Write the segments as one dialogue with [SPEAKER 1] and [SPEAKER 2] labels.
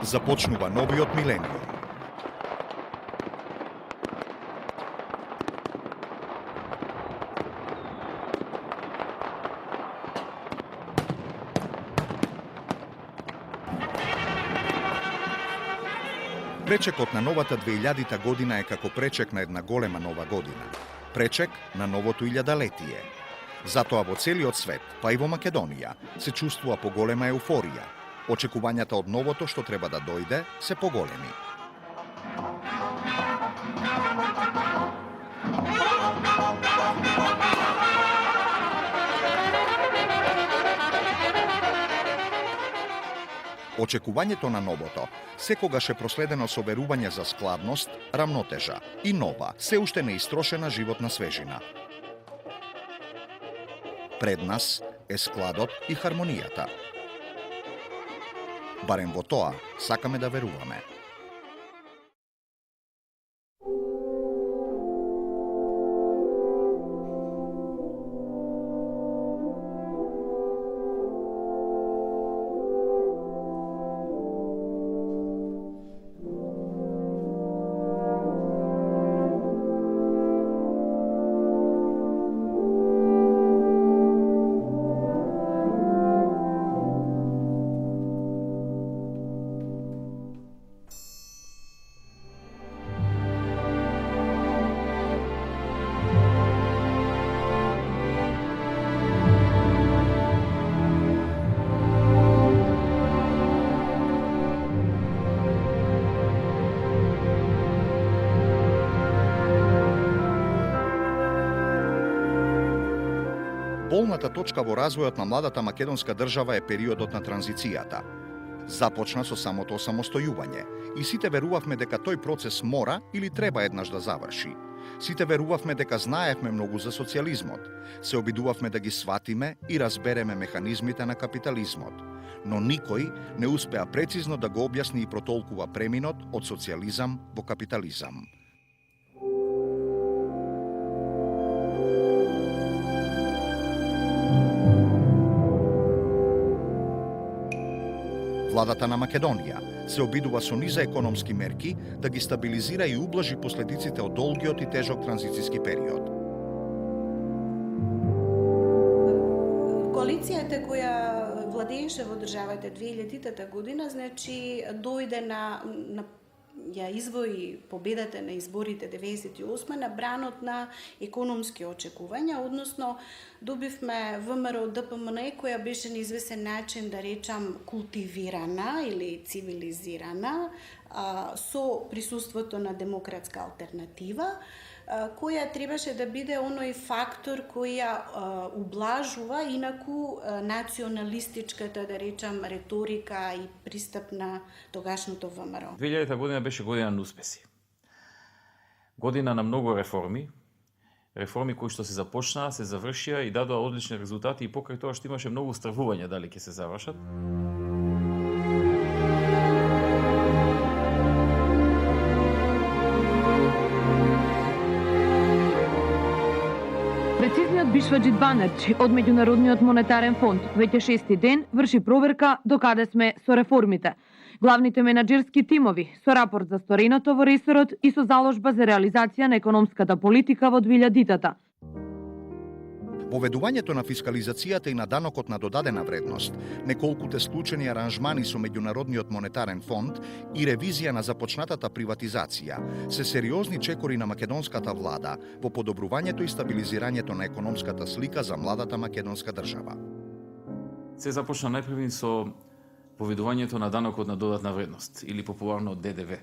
[SPEAKER 1] Започнува новиот милениум. Пречекот на новата 2000 година е како пречек на една голема нова година. Пречек на новото илјадалетие. Затоа во целиот свет, па и во Македонија, се чувствува поголема еуфорија. Очекувањата од новото што треба да дојде се поголеми. Очекувањето на новото секогаш е проследено со верување за складност, рамнотежа и нова, се уште неистрошена животна свежина. Пред нас е складот и хармонијата. Барем во тоа сакаме да веруваме. Болната точка во развојот на младата македонска држава е периодот на транзицијата. Започна со самото осамостојување и сите верувавме дека тој процес мора или треба еднаш да заврши. Сите верувавме дека знаевме многу за социјализмот, се обидувавме да ги сватиме и разбереме механизмите на капитализмот, но никој не успеа прецизно да го објасни и протолкува преминот од социјализам во капитализам. Владата на Македонија се обидува со низа економски мерки да ги стабилизира и ублажи последиците од долгиот и тежок транзицијски период.
[SPEAKER 2] Коалицијата која владееше во државата 2000 година, значи дојде ја извои победата на изборите 98 на бранот на економски очекувања, односно добивме ВМРО ДПМН која беше на извесен начин, да речам, култивирана или цивилизирана со присуството на демократска алтернатива, која требаше да биде оној фактор која ублажува инаку националистичката, да речам, риторика и пристап на тогашното ВМРО.
[SPEAKER 3] 2000 година беше година на успеси. Година на многу реформи кои што се започнаа, се завршија и дадоа одлични резултати и покрај тоа што имаше многу стравување дали ќе се завршат.
[SPEAKER 4] Прецизниот Бишваџи Банерчи од Меѓународниот монетарен фонд веќе 6-ти ден врши проверка докаде сме со реформите. Главните менаџерски тимови со рапорт за стореното во ресорот и со заложба за реализација на економската политика во 2000-та.
[SPEAKER 1] Поведувањето на фискализацијата и на данокот на додадена вредност, неколкуте склучени аранжмани со Меѓународниот монетарен фонд и ревизија на започнатата приватизација се сериозни чекори на македонската влада во подобрувањето и стабилизирањето на економската слика за младата македонска држава.
[SPEAKER 3] Се започна најпрви со поведувањето на данокот на додатна вредност или популарно ДДВ.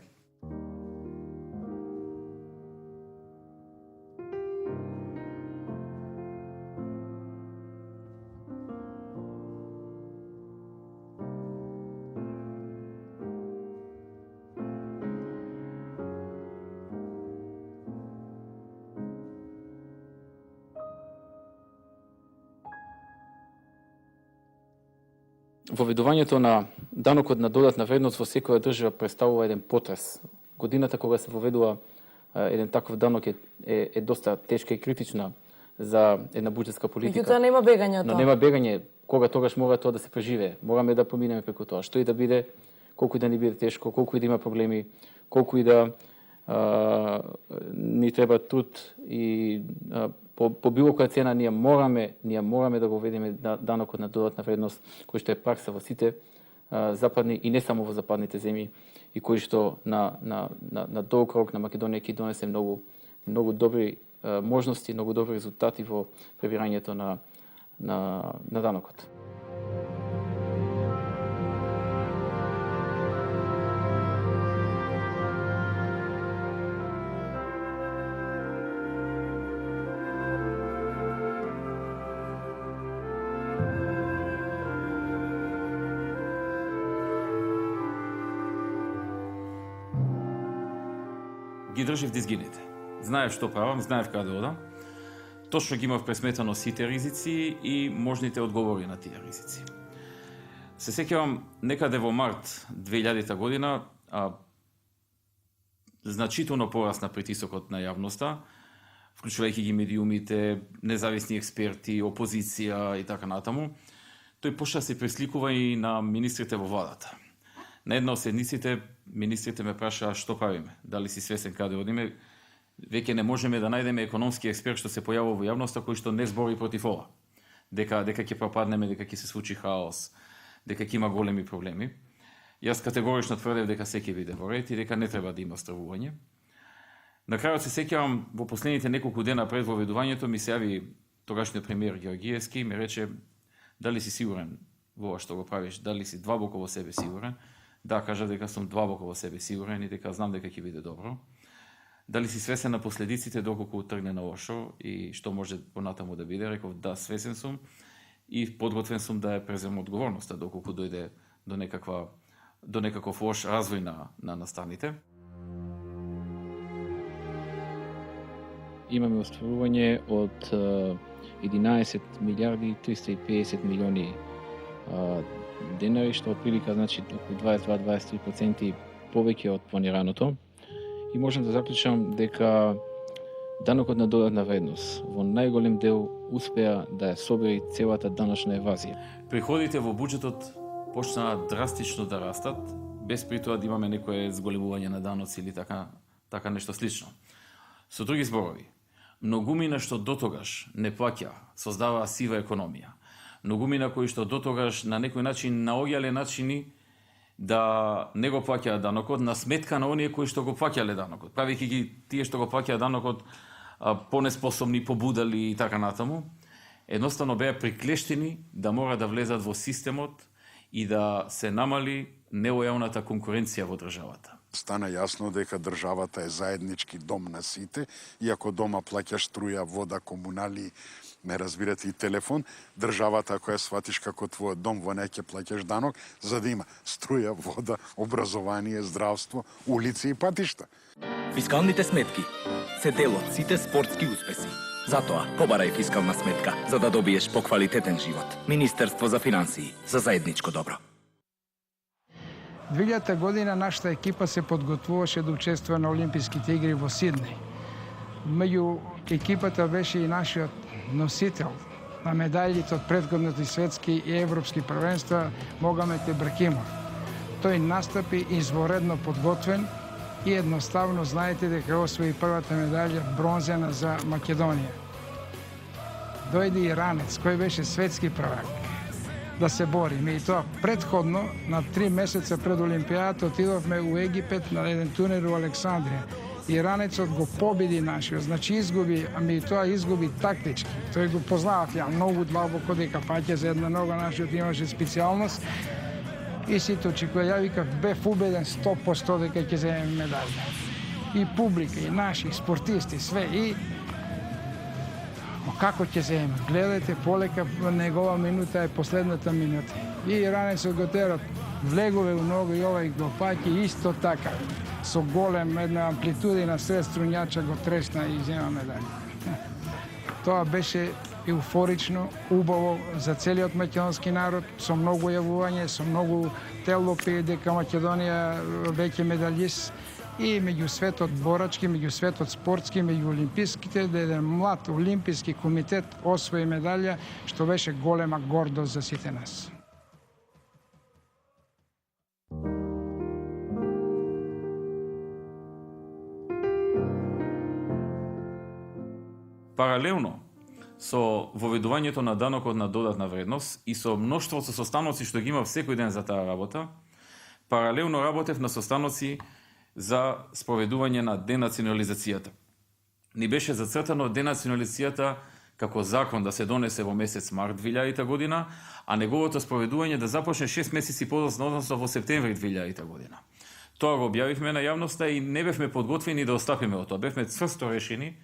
[SPEAKER 3] Воведувањето на данокот на додатна вредност во секоја држава представува еден потрес. Годината кога се воведува еден таков данок е доста тешка и критична за една буџетска политика.
[SPEAKER 5] Меѓутоа нема бегање од тоа.
[SPEAKER 3] Но нема бегање, кога тогаш мора тоа да се преживее. Мораме да поминеме преку тоа. Што и да биде, колку и да ни биде тешко, колку и да има проблеми, колку и да ни треба труд и по било која цена ние мораме да го введеме данокот на додатна вредност, кој што е пракса во сите западни и не само во западните земји и кој што на долг рок на Македонија ќе донесе многу добри можности, многу добри резултати во пребирањето на данокот.
[SPEAKER 5] Ги држив дизгините. Знаев што правам, знаев каде одам. Точно ги имав пресметано сите ризици и можните одговори на тие ризици. Се сеќавам некаде во март 2000 година, значително порасна притисокот на јавноста, вклучувајќи ги медиумите, независни експерти, опозиција и така натаму. Тој почна се пресликува и на министрите во владата. На една од седниците министрите ме прашаа што правиме, дали си свесен каде одиме. Веќе не можеме да најдеме економски експерт што се појавува во јавноста кој што не збори против ова. Дека ќе пропаднеме, дека ќе се случи хаос, дека ќе има големи проблеми. Јас категорично тврдев дека се ќе биде во ред и дека не треба да има стравување. На крајот се сеќавам во последните неколку дена пред воведувањето ми се јави тогашниот премиер Георгиевски и ми рече: дали си сигурен во ова што го правиш, дали си длабоко во себе сигурен? Да, кажа дека сум длабоко во себе сигурен и дека знам дека ќе биде добро. Дали си свесен на последиците доколку тргне на лошо и што може понатаму да биде? Реков да, свесен сум и подготвен сум да ја преземам одговорноста доколку дојде до некаков лош развој на настаните.
[SPEAKER 3] Имаме остварување од 11 милиарди 350 милиони денари, што отприлика значи околу 22-23% повеќе од планираното. И можам да заклучам дека данокот на додатна вредност во најголем дел успеа да ја собери целата даночна евазија.
[SPEAKER 5] Приходите во буџетот почнаа драстично да растат, без при тоа да имаме некое зголемување на даноци или така нешто слично. Со други зборови, многумина што дотогаш не плаќа, создаваа сива економија. Многумина кои што дотогаш на некој начин наоѓале начини да не го плаќаа данокот на сметка на оние кои што го плаќале данокот, правејќи ги тие што го плаќаа данокот понеспособни, побудали и така натаму. Едноставно беа приклештени да мора да влезат во системот и да се намали нелојалната конкуренција во државата.
[SPEAKER 6] Стана јасно дека државата е заеднички дом на сите, иако дома плаќаш струја, вода, комунали, ме разбирате и телефон, државата ако ја сватиш како твојот дом, во неј ќе плаќаш данок, за да има струја, вода, образование, здравство, улици и патишта.
[SPEAKER 7] Фискалните сметки се дел од сите спортски успеси. Затоа, побарај фискална сметка, за да добиеш поквалитетен живот. Министерство за финансии, за заедничко добро.
[SPEAKER 8] 2000 година нашата екипа се подготвуваше да учествува на Олимписките игри во Сиднеј. Меѓу екипата беше и нашиот носител на медалите од претходните светски и европски првенства Могамет Ибрахимов. Тој настапи изворедно подготвен и едноставно знаете дека освои првата медалја бронзена за Македонија. Дојде иранец кој беше светски првак да се бориме и тоа претходно на 3 месеца пред Олимпијата отидовме у Египет на еден турнир во Александрија. Иранецот го победи нашиот, значи изгуби, ами тоа изгуби тактички. Тој го познавав ја многу длабоко дека паќе за една нога, нашиот имаше специјалност. И сите очекува, ја викав, бев убеден 100% дека ќе земеме медалја. И публика, и наши, и спортисти, све, и како ќе земеме? Гледате, полека негова минута е последната минута. И иранецот го терат, влегове у ногу и овај го паќе исто така. Со голем една амплитуда и на сред струнјача го тресна и зема медалја. Тоа беше еуфорично, убаво за целиот македонски народ, со многу јавување, со многу телопи дека Македонија веќе медалист и меѓу светот борачки, меѓу светот спортски, меѓу олимписките, да еден млад олимписки комитет освои медалја, што беше голема гордост за сите нас.
[SPEAKER 5] Паралелно со воведувањето на данокот на додатна вредност и со мноштвото состаноци што ги има секој ден за таа работа, паралелно работев на состаноци за спроведување на денационализацијата. Ни беше зацртано денационализацијата како закон да се донесе во месец март 2000 година, а неговото спроведување да започне 6 месеци подоцна, односно во септември 2000 година. Тоа го објавивме на јавноста и не бевме подготвени да остапиме од тоа. Бевме цврсто решени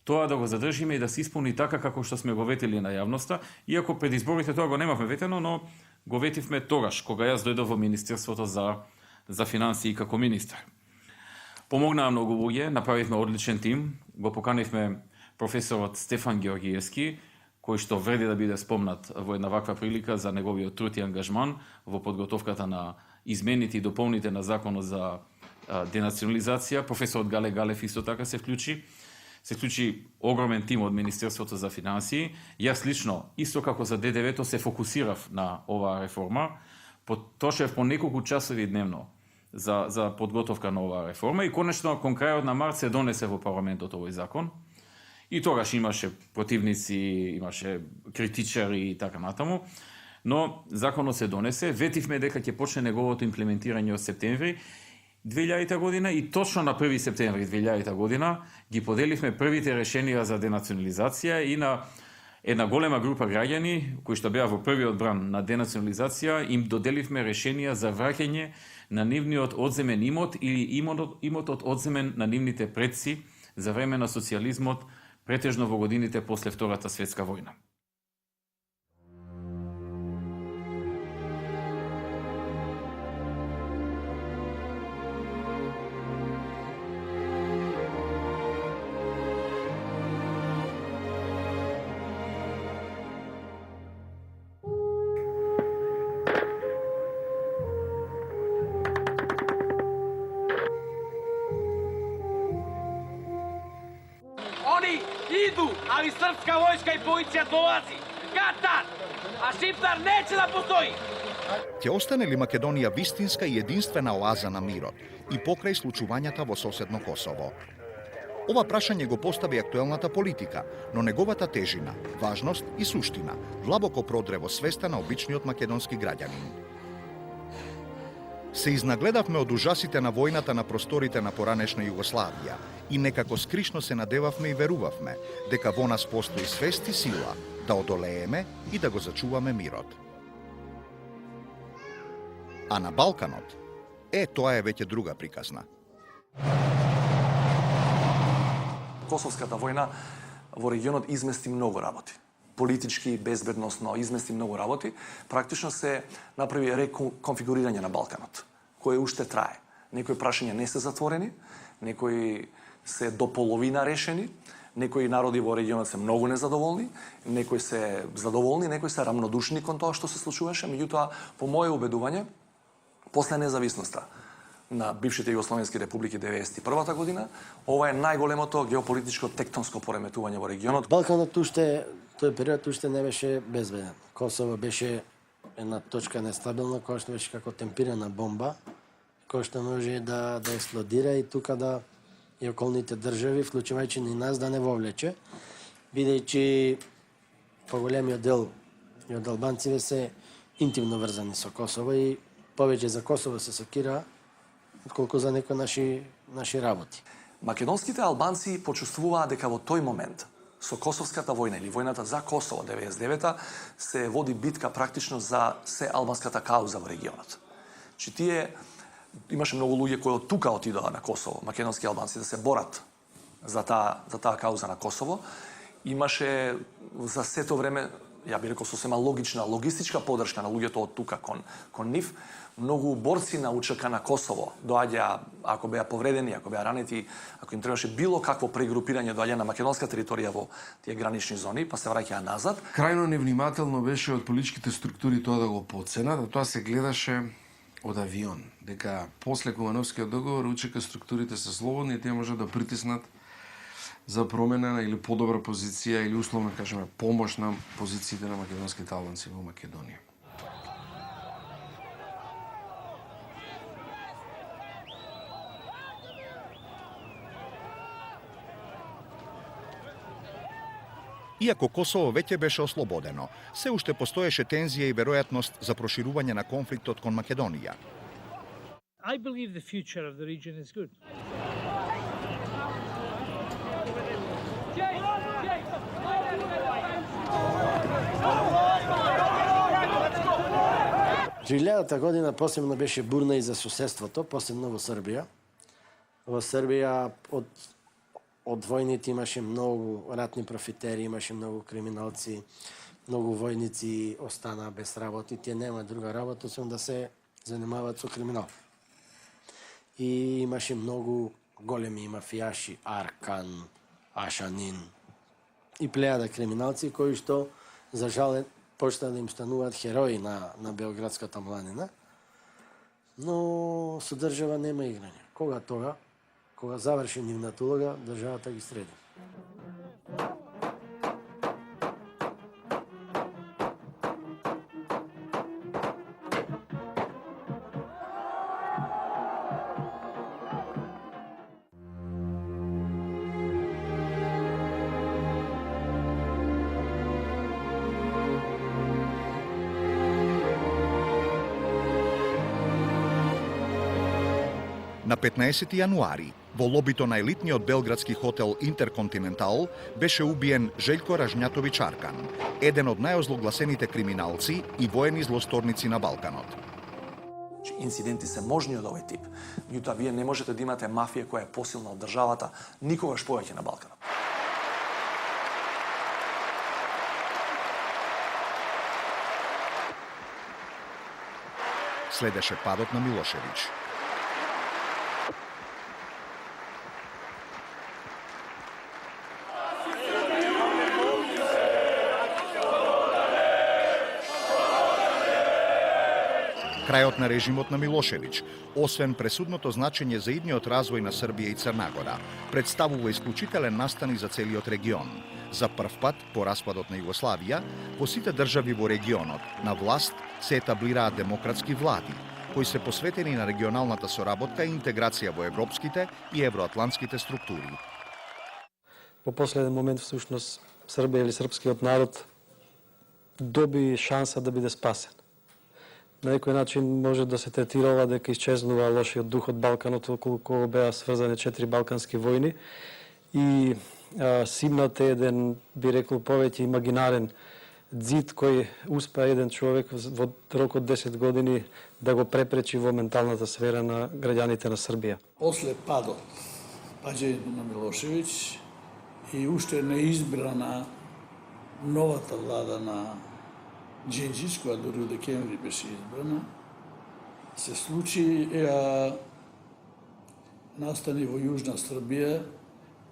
[SPEAKER 5] тоа да го задржиме и да се исполни така како што сме го ветили на јавноста, иако пред изборите тоа го немавме ветено, но го ветивме тогаш, кога јас дојдов во Министерството за финансии како министар. Помогнаа многу луѓе, направивме одличен тим, го поканивме професорот Стефан Георгиевски, кој што вреди да биде спомнат во една ваква прилика за неговиот труд и ангажман во подготовката на измените и дополните на законот за денационализација. Професорот Гале Галев исто така се вклучи огромен тим од Министерството за финансии. Јас лично, исто како за ДДВ-то, се фокусирав на оваа реформа. Потрошев по неколку часови дневно за подготовка на оваа реформа и конечно кон крајот на март се донесе во парламентот овој закон. И тогаш имаше противници, имаше критичари и така натаму. Но законот се донесе, ветивме дека ќе почне неговото имплементирање од септември 2000 година и точно на 1 септември 2000 година ги поделивме првите решенија за денационализација и на една голема група граѓани кои што беа во првиот бран на денационализација им доделивме решенија за враќање на нивниот одземен имот или имотот одземен на нивните предци за време на социјализмот, претежно во годините после Втората светска војна.
[SPEAKER 9] Иду, али српска војска и полиција долази. Катар! А Шиптар неće да постои!
[SPEAKER 1] Ќе остане ли Македонија вистинска и единствена оаза на мирот и покрај случувањата во соседно Косово? Ова прашање го постави актуелната политика, но неговата тежина, важност и суштина длабоко продре во свеста на обичниот македонски граѓанин. Се изнагледавме од ужасите на војната на просторите на поранешна Југославија и некако скришно се надевавме и верувавме дека во нас постои свест и сила да одолееме и да го зачуваме мирот. А на Балканот, тоа е веќе друга приказна.
[SPEAKER 10] Косовската војна во регионот измести многу работи. Политички, безбедносно, измести многу работи. Практично се направи реконфигурирање на Балканот, кој уште трае. Некои прашања не се затворени, некои се до половина решени, некои народи во регионот се многу незадоволни, некои се задоволни, некои се рамнодушни кон тоа што се случуваше. Меѓутоа, по моје убедување, после независноста на бившите југословенски републики 1991 година, ова е најголемото геополитичко тектонско пореметување во регионот.
[SPEAKER 11] Балканот уште, тој период уште не беше безбеден. Косово беше една точка нестабилна, која што беше како темпирана бомба, која што може да експлодира и тука да и околните држави, вклучувајќи и нас, да не вовлече, бидејќи поголемиот дел и од албанците се интимно врзани со Косово и повеќе за Косово се сокира отколку за некои наши работи.
[SPEAKER 10] Македонските албанци почувствуваа дека во тој момент со Косовската војна или војната за Косово 99-та се води битка практично за се албанската кауза во регионот. Тие имаше многу луѓе кои од тука отидоа на Косово, македонски албанци, да се борат за таа кауза на Косово. Имаше за сето време, ја би рекол сосема логична логистичка поддршка на луѓето од тука кон нив. Многу борци на УЧК на Косово доаѓа, ако беа повредени, ако беа ранети, ако им требаше било какво прегрупирање доаѓа на македонска територија во тие гранични зони, па се враќаа назад.
[SPEAKER 12] Крајно невнимателно беше од политичките структури тоа да го подценат, а тоа се гледаше од авион, дека после Кумановскиот договор УЧК структурите се слободни и тие можат да притиснат за промена или подобра позиција или условно кажеме помош на позициите на македонските албанци во Македонија.
[SPEAKER 1] Иако Косово веќе беше ослободено, се уште постоеше тензија и веројатност за проширување на конфликтот кон Македонија.
[SPEAKER 13] I believe the future of the region is good.
[SPEAKER 11] Жилјадата година посебно беше бурна и за соседството, посебно во Србија. Во Србија од војните имаше многу ратни профитери, имаше многу криминалци, многу војници останаа без работа и тие нема друга работа, освен да се занимаваат со криминал. И имаше многу големи мафијаши, Аркан, Ашанин и плејада криминалци кои што, за жал, почна да им стануваат херои на Белградската младина. Но со држава нема играње. Кога заврши нивната улога, државата ги среди.
[SPEAKER 1] На 15 јануари, во лобито на елитниот белградски хотел Интерконтинентал, беше убиен Желјко Ражњатовиќ Аркан, еден од најозлогласените криминалци и воени злосторници на Балканот.
[SPEAKER 10] Инциденти се можни од овој тип, меѓутоа вие не можете да имате мафија која е посилна од државата никогаш повеќе на Балканот.
[SPEAKER 1] Следеше падот на Милошевиќ. Крајот на режимот на Милошевиќ, освен пресудното значење за идниот развој на Србија и Црна Гора, представува исклучителен настан и за целиот регион. За прв пат, по распадот на Југославија, во сите држави во регионот, на власт се етаблираат демократски влади, кои се посветени на регионалната соработка и интеграција во европските и евроатлантските структури.
[SPEAKER 14] Во последен момент, всушност, Србија или српскиот народ доби шанса да биде спасен. На некој начин може да се третира дека исчезнува лошиот дух од Балканот, околу кого беа сврзани 4 балкански војни и симнат е еден, би рекол, повеќе имагинарен ѕид кој успеа еден човек во рок од 10 години да го препречи во менталната сфера на граѓаните на Србија.
[SPEAKER 15] После паѓањето на Милошевиќ и уште неизбрана новата влада на Џинџич, која дори од декември беше избрана, се случи настани во Јужна Србија,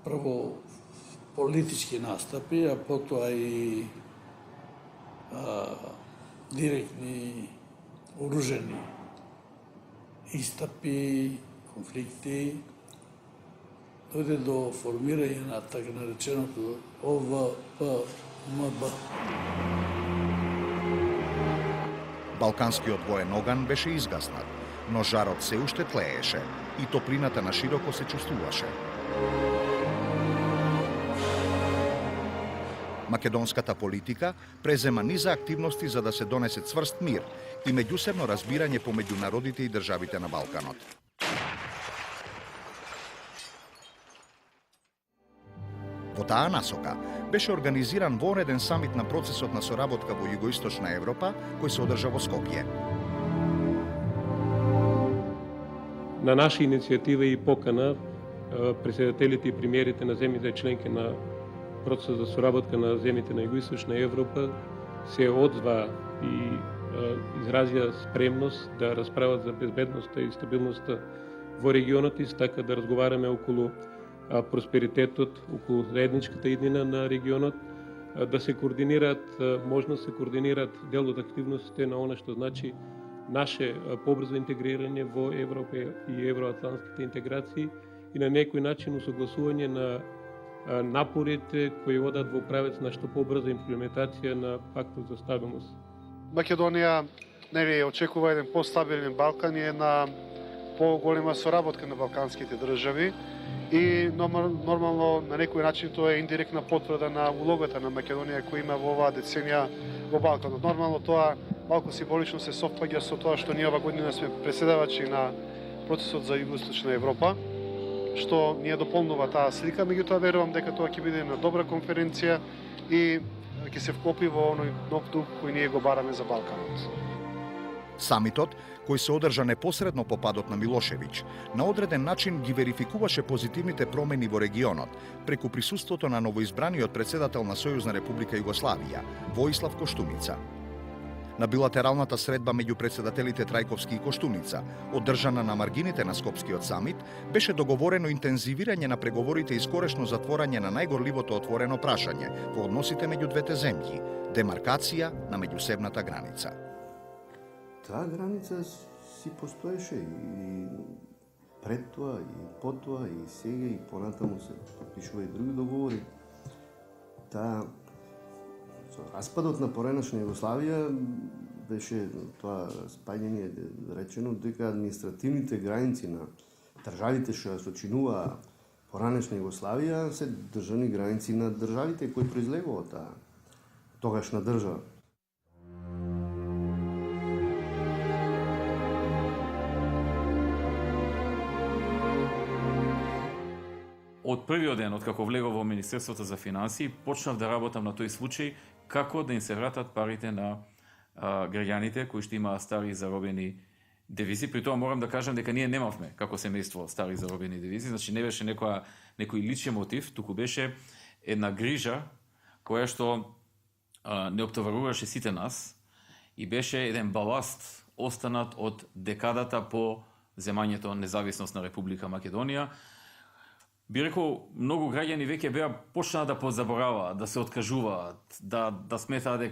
[SPEAKER 15] прво политички настапи, а потоа и директни оружени истапи, конфликти, дојде до формирање на така нареченото ОВПМБ.
[SPEAKER 1] Балканскиот воен оган беше изгаснат, но жарот се уште тлееше и топлината на широко се чувствуваше. Македонската политика презема низа активности за да се донесе цврст мир и меѓусебно разбирање помеѓу народите и државите на Балканот. Во таа насока беше организиран вореден самит на процесот на соработка во Југоисточна Европа, кој се одржа во Скопје.
[SPEAKER 16] На наша иницијатива и покана, председателите и премиерите на земјите членки на процесот за соработка на земјите на Југоисточна Европа се одзва и изразија спремност да расправат за безбедноста и стабилноста во регионот и така да разговараме околу просперитетот, околу заедничката иднина на регионот, да се координираат, можно се координираат дел од активностите на она што значи наше побрзо интегрирање во Европа и евроатлантските интеграции и на некој начин усогласување на напорите кои одат во правец на што побрза имплементација на пактот за стабилност.
[SPEAKER 17] Македонија очекува еден постабилен Балкан и една поголема соработка на балканските држави и нормално на некој начин тоа е индиректна потврда на улогата на Македонија која има во оваа деценија во Балканот. Нормално тоа малку символично се совпаѓа со тоа што ние ова година сме преседавачи на процесот за Југоисточна Европа, што ни ја дополнува таа слика, меѓутоа верувам дека тоа ќе биде една добра конференција и ќе се вклопи во оној нов дух кој ние го бараме за Балканот.
[SPEAKER 1] Самитот, кој се одржа непосредно по падот на Милошевиќ, на одреден начин ги верификуваше позитивните промени во регионот преку присуството на новоизбраниот председател на Сојузна Република Југославија, Воислав Коштуница. На билатералната средба меѓу председателите Трајковски и Коштуница, одржана на маргините на Скопскиот самит, беше договорено интензивирање на преговорите и скорешно затворање на најгорливото отворено прашање во односите меѓу двете земји, демаркација на меѓусебната граница.
[SPEAKER 18] Таа граница си постоеше и пред тоа, и по тоа, и сега, и понатаму се подпишува и други договори. Таа со распадот на поранешна Југославија беше тоа спаѓање речено дека административните граници на државите што ја сочинува поранешна Југославија се државни граници на државите кои произлегува таа тогашна држава.
[SPEAKER 5] Од првиот ден, откако влегов во Министерството за финансии, почнав да работам на тој случај како да им се вратат парите на граѓаните кои што имаат стари заробени девизи. При тоа морам да кажам дека ние немавме како семејство стари заробени девизи, значи не беше некој личен мотив, туку беше една грижа која што не оптоваруваше сите нас и беше еден баласт останат од декадата по земањето независност на Република Македонија. Би рекол, многу граѓани веќе беа почнаа да позабораваат, да се откажуваат, да сметаат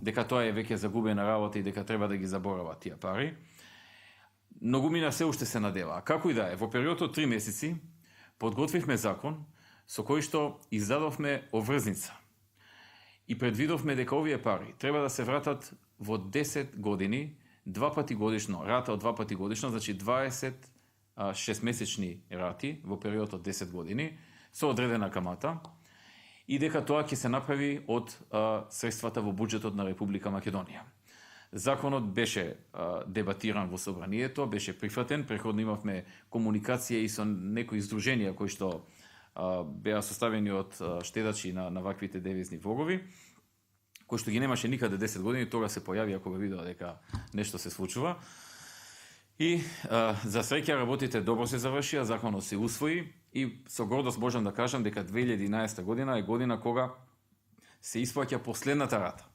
[SPEAKER 5] дека тоа е веќе загубена работа и дека треба да ги заборават тие пари. Многумина се уште се надева. Како и да е, во период од 3 месеци подготвивме закон со кој што издадовме обврзница и предвидовме дека овие пари треба да се вратат во 10 години, 2 пати годишно, рата од 2 пати годишно, значи 6-месечни рати во период од 10 години со одредена камата и дека тоа ќе се направи од средствата во буџетот на Република Македонија. Законот беше дебатиран во собранието, беше прифатен, преходно имавме комуникација и со некои издруженија кои што беа составени од штедачи на ваквите девизни влогови, кои што ги немаше никаде 10 години, тога се појави кога видоа дека нешто се случува. И за среќа работите добро се завршија, законот се усвои и со гордост можам да кажам дека 2011 година е година кога се исплаќа последната рата.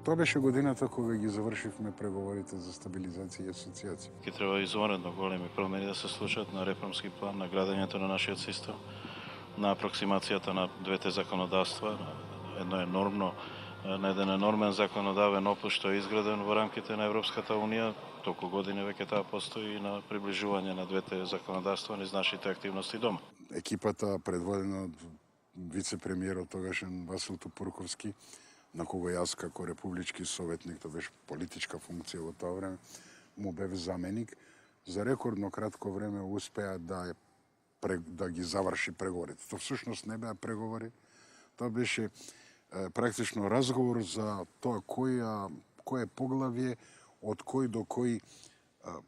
[SPEAKER 6] Тоа беше годината кога ги завршивме преговорите за стабилизација и асоциација.
[SPEAKER 19] Ке треба извонредно големи промени да се случат на реформски план, на градењето на нашиот систем, на апроксимацијата на двете законодавства, едно е нормно, на еден нормен законодавен опус што е изграден во рамките на Европската унија, толку години веќе таа постои и на приближување на двете законодавства низ нашите активности дома.
[SPEAKER 6] Екипата предводена од вице-премиерот тогашен Васил Тупурковски, на кого јас како републички советник, тоа беше политичка функција во тоа време, му бев заменик, за рекордно кратко време успеа да ги заврши преговорите. Тоа всушност не беа преговори, тоа беше практично разговор за тоа кој поглавје, од кој до кој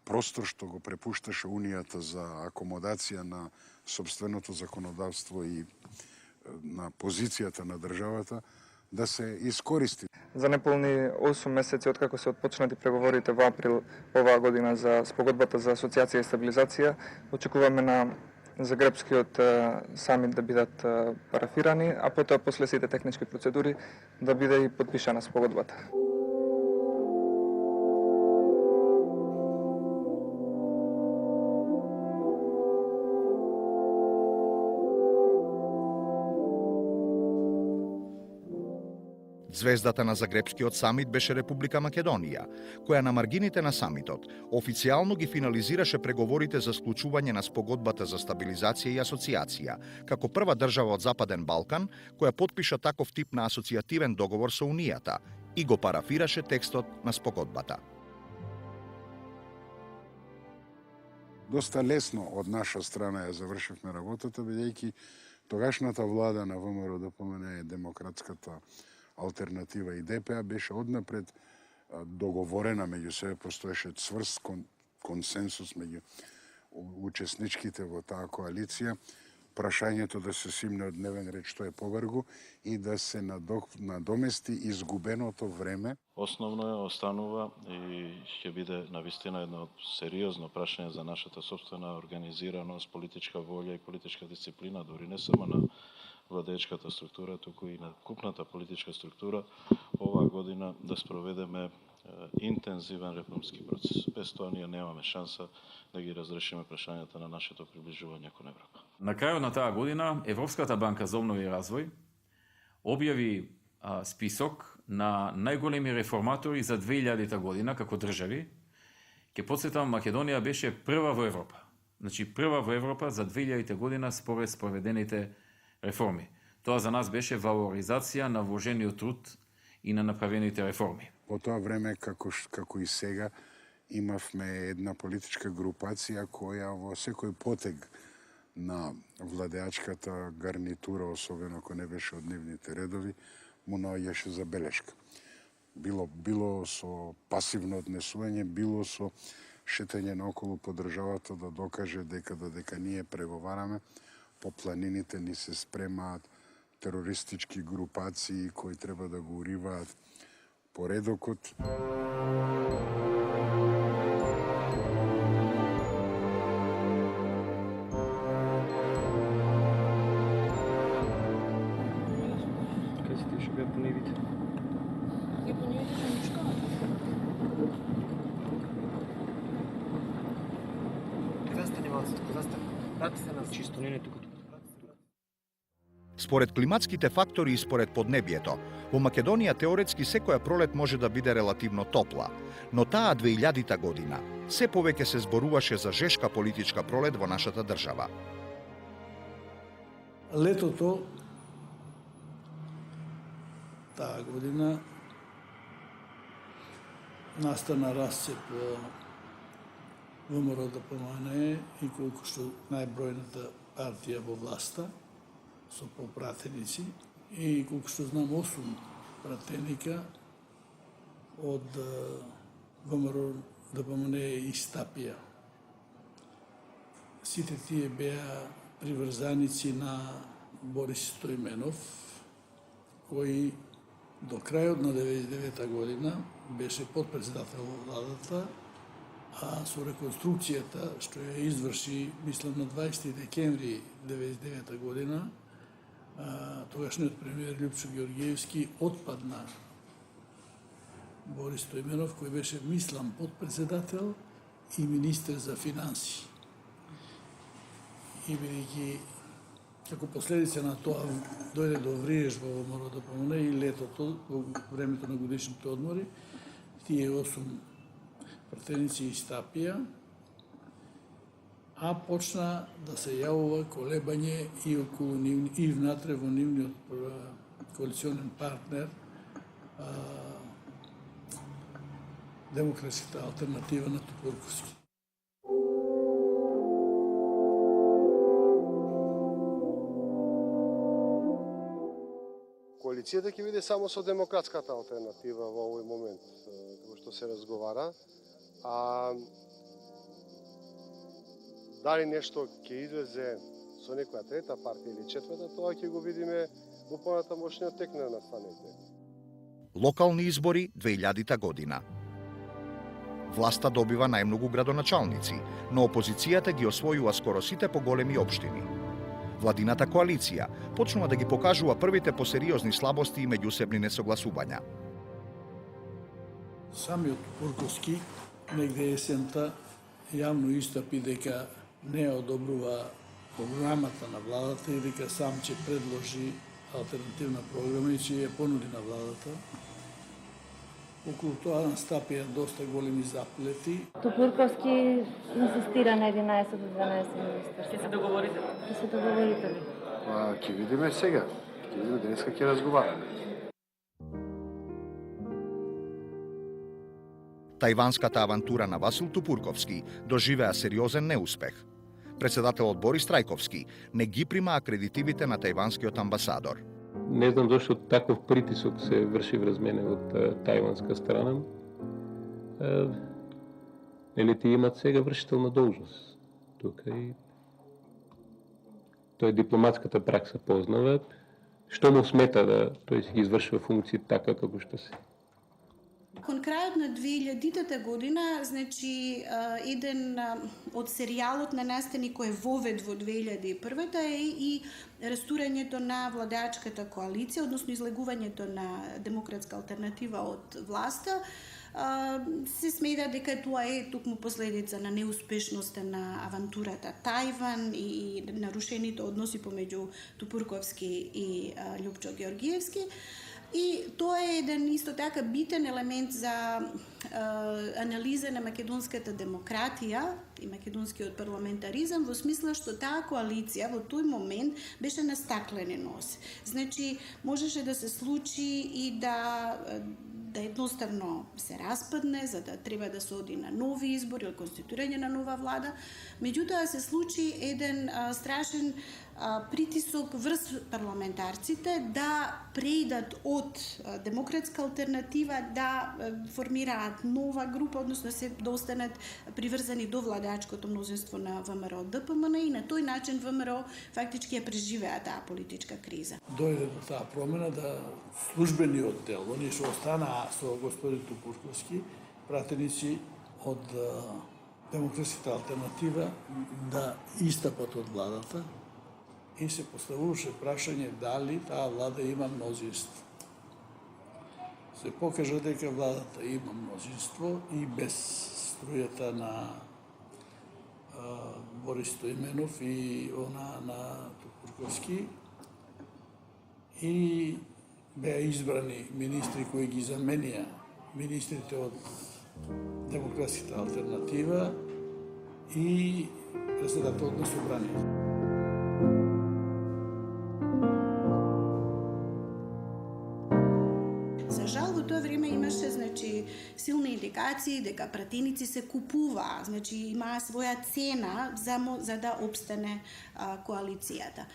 [SPEAKER 6] простор што го препушташе Унијата за акомодација на собственото законодавство и на позицијата на државата, да се искористи.
[SPEAKER 20] За неполни 8 месеци откако се отпочнати преговорите во април оваа година за спогодбата за асоциација и стабилизација, очекуваме на Загребскиот самит да бидат парафирани, а потоа после сите технички процедури да биде и подпишана спогодбата.
[SPEAKER 1] Звездата на Загребскиот самит беше Република Македонија, која на маргините на самитот официјално ги финализираше преговорите за склучување на спогодбата за стабилизација и асоциација, како прва држава од Западен Балкан која потпиша таков тип на асоцијативен договор со Унијата и го парафираше текстот на спогодбата.
[SPEAKER 6] Доста лесно од наша страна ја завршивме работата, бидејќи тогашната влада на ВМРО ДПМН Демократската алтернатива и ДПА беше однапред договорена меѓу себе, постоеше цврст консенсус меѓу учесничките во таа коалиција. Прашањето да се симне од дневен ред што е повргу и да се надомести изгубеното време.
[SPEAKER 19] Основно е, останува и ќе биде навистина едно сериозно прашање за нашата собствена организираност, политичка волја и политичка дисциплина, дури не само на владеечката структура, туку и на купната политичка структура, оваа година да спроведеме интензивен реформски процес. Без тоа ние немаме шанса да ги разрешиме прашањата на нашето приближување кон Европа.
[SPEAKER 5] На крајот на таа година Европската банка за обнова и развој објави список на најголеми реформатори за 2000 година како држави. Ке потсетам, Македонија беше прва во Европа. Значи прва во Европа за 2000 година според спроведените реформи. Тоа за нас беше валоризација на вложениот труд и на направените реформи.
[SPEAKER 6] По тоа време, како и сега, имавме една политичка групација која во секој потег на владеачката гарнитура, особено ако не беше од нивните редови, му наоѓаше забелешка. Било со пасивно однесување, било со шетање наоколу по државата да докаже дека ние преговараме, по планините ни се спремаат терористички групации кои треба да го уриваат поредокот.
[SPEAKER 1] Според климатските фактори и според поднебието, во Македонија теоретски секоја пролет може да биде релативно топла, но таа 2000 година се повеќе се зборуваше за жешка политичка пролет во нашата држава.
[SPEAKER 15] Летото таа година настана расцеп во ВМРО ДПМН и колку што најбројната партија во власта со попратеници и колку што знам 8 пратеника од ВМРО ДПМН и Стапија. Сите тие беа приврзаници на Борис Стојменов, кој до крајот на 99 година беше подпредседател во владата, а со реконструкцијата што ја изврши, мислам, на 20 декември 99 година, тогашниот премиер Љупчо Ѓорѓиевски отпадна Борис Стојменов, кој беше, мислам, подпредседател и министер за финанси. И бидејќи како последица на тоа дојде до вриежба во ВМРО ДПМН и летото, во времето на годишните одмори, тие 8 пратеници и Стапија, а почна да се јавува колебање и околу нивни, и внатре во нивниот коалиционен партнер, Демократската алтернатива на Топурковски.
[SPEAKER 17] Коалицијата ќе биде само со Демократската алтернатива во овој момент, како што се разговара. Дали нешто ќе излезе со некоја трета партија или четврта, тоа ќе го видиме во понатамошниот тек на настаните.
[SPEAKER 1] Локални избори 2000 година. Власта добива најмногу градоначалници, но опозицијата ги освојува скоро сите поголеми општини. Владината коалиција почнува да ги покажува првите посериозни слабости и меѓусебни несогласувања.
[SPEAKER 15] Самиот Пурковски негде есента јавно истапи дека не одобрува програмата на владата и дека сам ќе предложи алтернативна програма и че ја понуди на владата. Околу тоа настапија доста големи заплети.
[SPEAKER 21] Тупурковски инсистира на 11 до 12 министри.
[SPEAKER 22] Ќе се договорите?
[SPEAKER 21] Ќе се договорите ли?
[SPEAKER 17] Ќе видиме сега. Ќе видиме денеска ќе разговараме.
[SPEAKER 1] Тајванската авантура на Васил Тупурковски доживеа сериозен неуспех. Председателот Борис Трајковски не ги прима акредитивите на тајванскиот амбасадор.
[SPEAKER 16] Не знам зашто таков притисок се врши врз мене од тајванска страна. Нели ти имат сега вршителна должност тука и тој дипломатската пракса познава. Што му смета да тој си извршува функции така како што се?
[SPEAKER 2] Кон крајот на 2000 година, значи, еден од серијалот на настани кој е вовед во 2001-та е и растурањето на владачката коалиција, односно излегувањето на демократска алтернатива од власта. Се смета дека тоа е тукму последица на неуспешноста на авантурата Тајван и нарушените односи помеѓу Тупурковски и Љупчо Георгиевски. И тоа е еден исто така битен елемент за анализа на македонската демократија и македонскиот парламентаризам, во смисла што таа коалиција во тој момент беше на стаклени нос. Значи, можеше да се случи и да едноставно се распадне, за да треба да се оди на нови избори, од конституирање на нова влада. Меѓутоа се случи еден страшен притисок врз парламентарците да преидат од демократска алтернатива, да формираат нова група, односно да останат приврзани до владачкото мнозинство на ВМРО ДПМН и на тој начин ВМРО фактички ја преживеа таа политичка криза.
[SPEAKER 15] Дојде до таа промена да службениот дел, оние што останаа со господин Тупурковски, пратеници од демократската алтернатива, да истапат од владата и се поставуваше прашање дали таа влада има мнозинство. Се покажа дека владата има мнозинство и без струјата на Борис Стоименов и она на Тупурковски, и беа избрани министри кои ги заменија министрите од демократската алтернатива и председателот на собранието.
[SPEAKER 2] За жал, во тоа време имаше, значи, силни индикации дека пратеници се купуваа, значи имаа своја цена за да обстане коалицијата.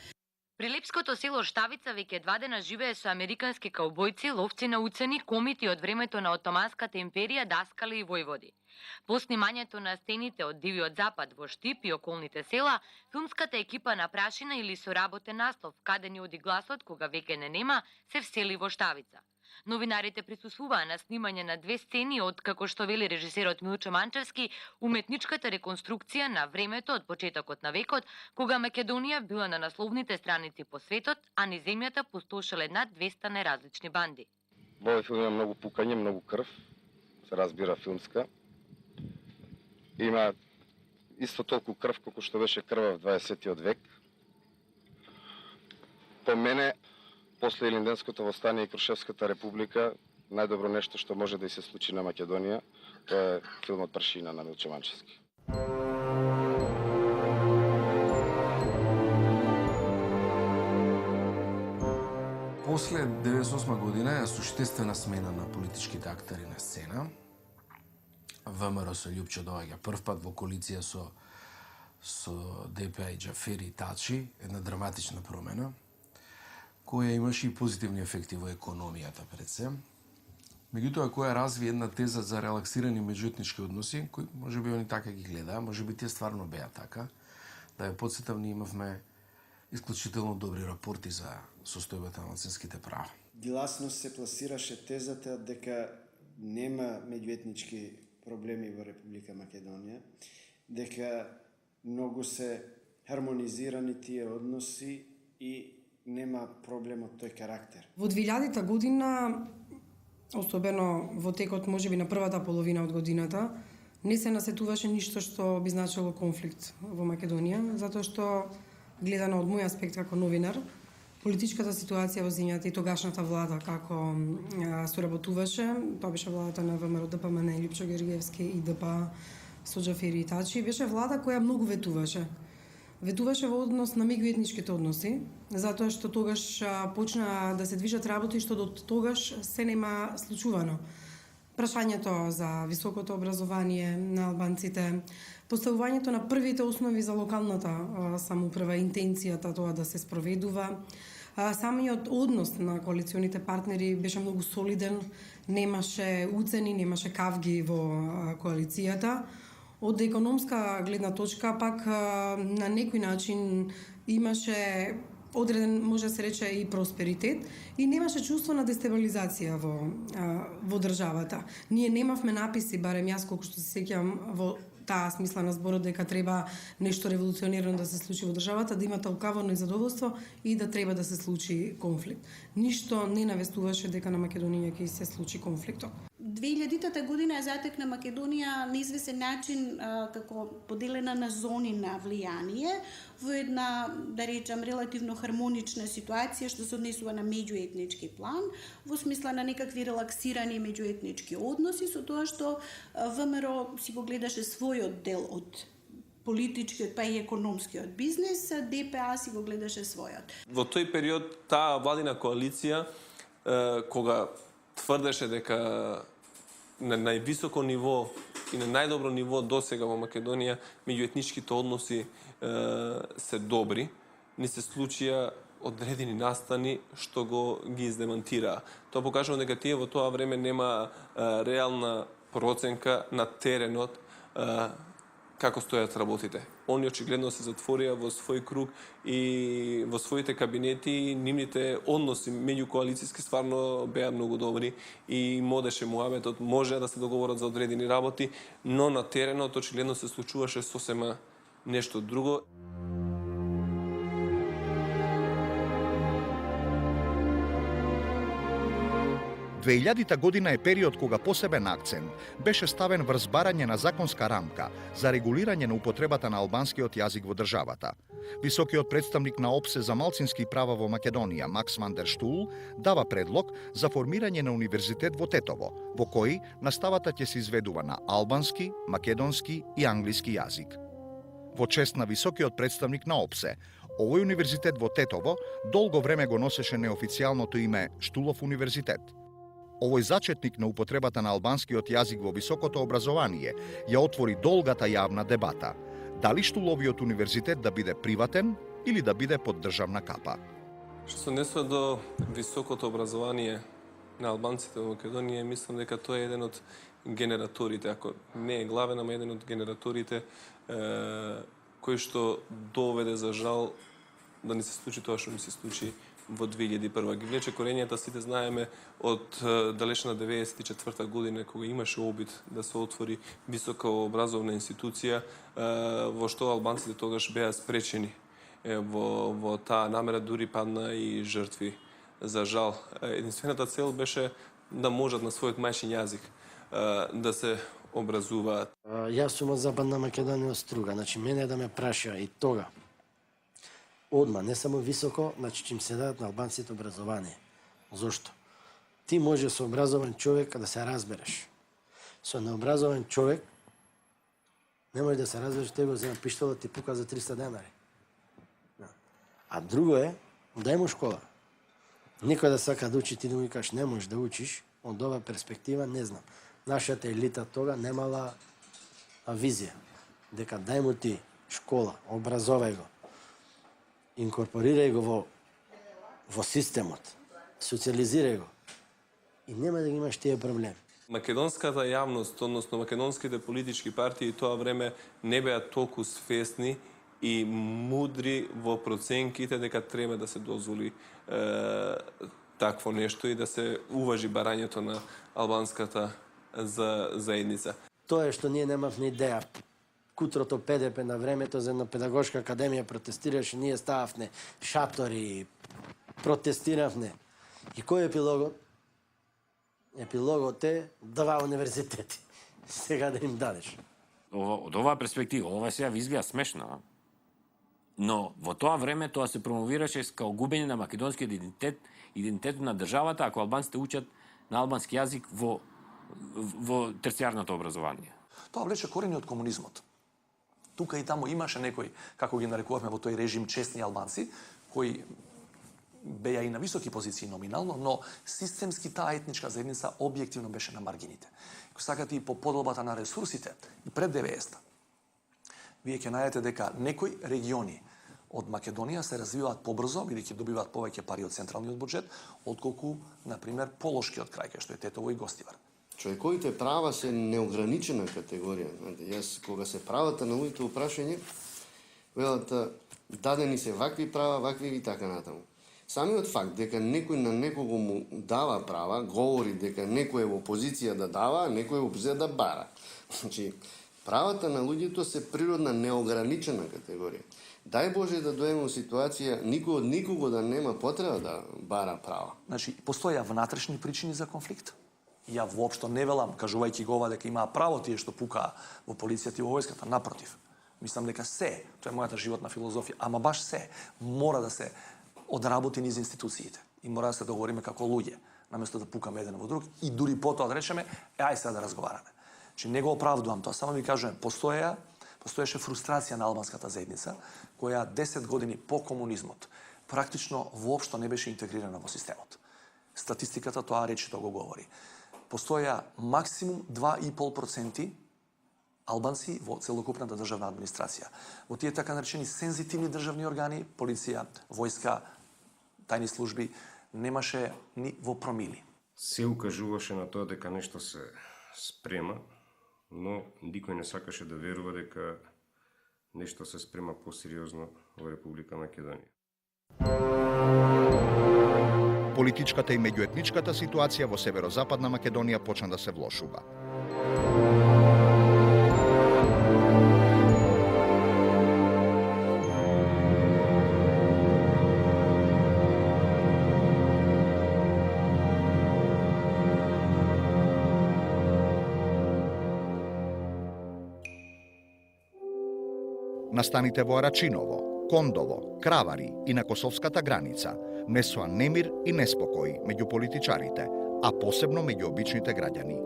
[SPEAKER 4] При лепското село Штавица веќе 2 дена живее со американски каубојци, ловци на уцени, комити од времето на Отоманската империја, даскали и војводи. По снимањето на сцените од Дивиот Запад во Штип и околните села, филмската екипа на прашина или со работен наслов "Каде ни оди гласот кога веќе не нема" се всели во Штавица. Новинарите присуствуваа на снимање на 2 сцени од, како што вели режисерот Милчо Манчевски, уметничката реконструкција на времето од почетокот на векот, кога Македонија била на насловните страници по светот, а низ земјата пустошеле над 200 неразлични банди.
[SPEAKER 23] Во овој филм има многу пукање, многу крв, се разбира филмска. Има исто толку крв колку што беше крва в 20-тиот век. По мене, после Илинденското востание и Крушевската република, најдобро нешто што може да и се случи на Македонија, тоа е филмот Прашина на Милчо Манчевски.
[SPEAKER 12] После 98 година е суштествена смена на политичките актери на сцена. ВМРО со Љупчо доаѓа првпат во коалиција со ДПА и Џафери и Тачи, една драматична промена, која имаше и позитивни ефекти во економијата пред се. Меѓутоа, која разви една теза за релаксирани меѓуетнички односи, кои можеби они така ги гледаа, можеби тие стварно беа така. Да ја потсетам, ние имавме исклучително добри рапорти за состојбата на младсинските права.
[SPEAKER 24] Гласно се пласираше тезата дека нема меѓуетнички проблеми во Република Македонија, дека многу се хармонизирани тие односи и нема проблем од тој карактер.
[SPEAKER 25] Во 2000 година, особено во текот можеби на првата половина од годината, не се насетуваше ништо што би значило конфликт во Македонија, затоа што гледано од мој аспект како новинар, политичката ситуација во земјата и тогашната влада како соработуваше. Тоа беше владата на ВМРО ДПМН, Липчо Георгиевски и ДП со Џафери и Тачи. Беше влада која многу ветуваше. Ветуваше во однос на меѓуетничките односи, затоа што тогаш почна да се движат работи што до тогаш се нема случувано. Прашањето за високото образование на албанците, поставувањето на првите основи за локалната самоуправа, интенцијата тоа да се спроведува, самиот однос на коалиционите партнери беше многу солиден, немаше уцени, немаше кавги во коалицијата. Од економска гледна точка пак на некој начин имаше одреден, може да се рече, и просперитет и немаше чувство на дестабилизација во државата. Ние немавме написи, барем јас колку што се сеќавам во таа смисла на зборот дека треба нешто револуционерно да се случи во државата, да има толкаво незадоволство и да треба да се случи конфликт. Ништо не навестуваше дека на Македонија ќе се случи конфликтот.
[SPEAKER 2] 2000-та година ја затекна Македонија на известен начин како поделена на зони на влијание во една, да речам, релативно хармонична ситуација што се однесува на меѓуетнички план, во смисла на некакви релаксирани меѓуетнички односи, со тоа што ВМРО си го гледаше својот дел од политичкиот па и економскиот бизнес, ДПА си го гледаше својот.
[SPEAKER 3] Во тој период таа владина коалиција кога тврдеше дека на највисоко ниво и на најдобро ниво досега во Македонија меѓуетничките односи се добри, ни се случија одредени настани што ги издемантираа. Тоа покажува дека тие во тоа време нема реална проценка на теренот како стојат работите. Они очигледно се затворија во свој круг и во своите кабинети, нивните односи меѓу коалицијски стварно беа многу добри и модеше муабетот, може да се договорат за одредени работи, но на теренот очигледно се случуваше сосема нешто друго.
[SPEAKER 1] 2000-та година е период кога посебен акцент беше ставен врз барање на законска рамка за регулирање на употребата на албанскиот јазик во државата. Високиот представник на ОПСЕ за малцински права во Македонија, Макс ван дер Штул, дава предлог за формирање на универзитет во Тетово, во кој наставата ќе се изведува на албански, македонски и англиски јазик. Во чест на високиот представник на ОПСЕ, овој универзитет во Тетово долго време го носеше неофицијалното име Штулов универзитет. Овој зачетник на употребата на албанскиот јазик во високото образование ја отвори долгата јавна дебата. Дали Штуловиот универзитет да биде приватен или да биде под државна капа?
[SPEAKER 3] Што се однесува до високото образование на албанците во Македонија, мислам дека тоа е еден од генераторите, ако не е главен, ама еден од генераторите кој што доведе за жал да не се случи тоа што ни се случи во 2001. Ги влече корењата, сите знаеме, од далечна 94. година, кога имаше обид да се отвори висока образовна институција, во што албанците тогаш беа спречени во таа намера, дури падна и жртви. За жал, единствената цел беше да можат на својот мајчин јазик да се образуваат.
[SPEAKER 11] Јас сум од Западна Македонија, од Струга, значи мене да ме праша и тога. Одма, не само високо, значи че им се дадат на албанците образование. Зошто? Ти може со образован човек да се разбереш. Со необразован човек не може да се разбереш, те го зема пиштола ти пука за 300 денари. А друго е, дај му школа. Никој да сака да учи, ти да му викаш не можеш да учиш, од ова перспектива не знам. Нашата елита тога немала визија, дека дај му ти школа, образовај го, инкорпорирај го во системот, социализирај го и нема да ги имаш тие проблеми.
[SPEAKER 3] Македонската јавност, односно македонските политички партии тоа време не беа толку свесни и мудри во проценките дека треба да се дозволи такво нешто и да се уважи барањето на албанската заедница.
[SPEAKER 11] Тоа е што ние немавме идеја. Кутрото ПДП на времето за една педагошка академија протестираше, ние стававме шатори, протестиравме. И кој е епилогот? Епилогот е 2 универзитети. Сега да им дадеш.
[SPEAKER 7] Од оваа перспектива, ова сега ви изгледа смешно, а? Но во тоа време тоа се промовираше као губење на македонскиот идентитет на државата ако албанците учат на албански јазик во терцијарното образование.
[SPEAKER 10] Тоа влече корени од комунизмот. Тука и таму имаше некои, како ги нарекувавме во тој режим, честни албанци, кои беа и на високи позиции номинално, но системски таа етничка заедница објективно беше на маргините. Ако сакате и по поделбата на ресурсите, и пред 90-та, вие ќе најдете дека некои региони од Македонија се развиваат побрзо, бидејќи добиваат повеќе пари од централниот буџет, отколку, например, Полошкиот крај, кај што е Тетово и Гостивар.
[SPEAKER 18] Човековите права се неограничена категорија. Јас, кога се правата на луѓето упрашање, велат, дадени се вакви права, вакви и така натаму. Самиот факт дека некој на некого му дава права, говори дека некој е во позиција да дава, а некој е во позиција да бара. Значи, правата на луѓето се природна неограничена категорија. Дај Боже да дојдеме во ситуација никој од никого да нема потреба да бара права.
[SPEAKER 10] Значи, постоја внатрешни причини за конфликт. Ја воопшто не велам, кажувајќи го ова, дека имаа право тие што пукаа во полицијата и во војската, напротив. Мислам дека се, тоа е мојата животна филозофија, ама баш се, мора да се одработи низ институциите. И мора да се договориме како луѓе, наместо да пукаме еден во друг и дури потоа да речеме, ај сега да разговараме. Че не го оправдувам тоа, само ви кажувам, постоеше фрустрација на албанската заедница, која 10 години по комунизмот практично воопшто не беше интегрирана во системот. Статистиката тоа речито го говори. Постоја максимум 2,5% албанци во целокупната државна администрација. Во тие така наречени сензитивни државни органи, полиција, војска, тајни служби, немаше ни во промили.
[SPEAKER 8] Се укажуваше на тоа дека нешто се спрема, но никој не сакаше да верува дека нешто се спрема посериозно во Република Македонија.
[SPEAKER 1] Политичката и меѓуетничката ситуација во северозападна Македонија почна да се влошува. Настаните во Арачиново, Кондово, Кравари и на косовската граница несоа немир и неспокој меѓу политичарите, а посебно меѓу обичните граѓани.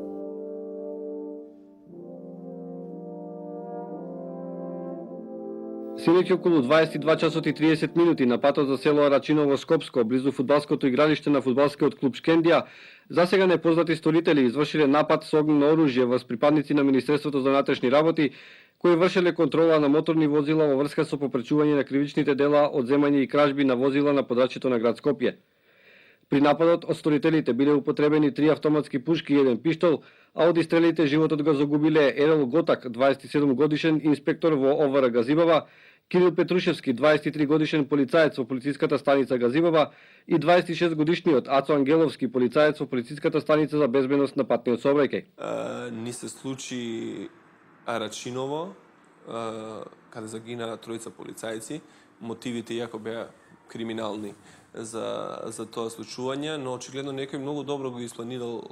[SPEAKER 14] Синоќ околу 22 часот и 30 минути на патот за село Арачиново Скопско, близу фудбалското игралиште на фудбалскиот клуб Шкендија, засега непознати сторители извршиле напад со огнено оружје врз припадници на Министерството за внатрешни работи, кои вршеле контрола на моторни возила во врска со попречување на кривичните дела, одземање и кражби на возила на подрачјето на град Скопје. При нападот од сторителите биле употребени 3 автоматски пушки и 1 пиштол, а од истрелите животот го загубиле Ерол Готак, 27 годишен инспектор во ОВР Газибава, Кирил Петрушевски, 23 годишен полицаец во полициската станица Газибава и 26 годишниот Ацо Ангеловски, полицаец во полициската станица за безбедност на патниот сообраќај.
[SPEAKER 3] Ни се случи Арачиново, каде загина тројца полицајци. Мотивите иако беа криминални за тоа случување, но очигледно некој многу добро го испланирал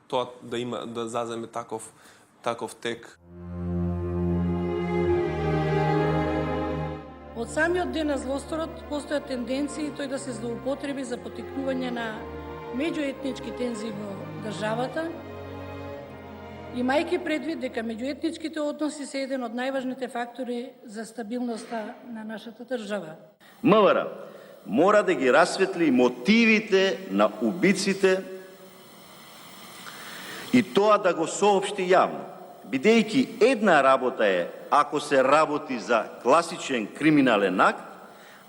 [SPEAKER 3] тоа да заземе таков тек.
[SPEAKER 9] Од самиот ден на злосторот постојат тенденции тој да се злоупотреби за поттикнување на меѓуетнички тензии во државата, имајќи предвид дека меѓуетничките односи се еден од најважните фактори за стабилноста на нашата држава.
[SPEAKER 13] МВР мора да ги расветли мотивите на убиците и тоа да го соопшти јавно, бидејќи една работа е ако се работи за класичен криминален акт,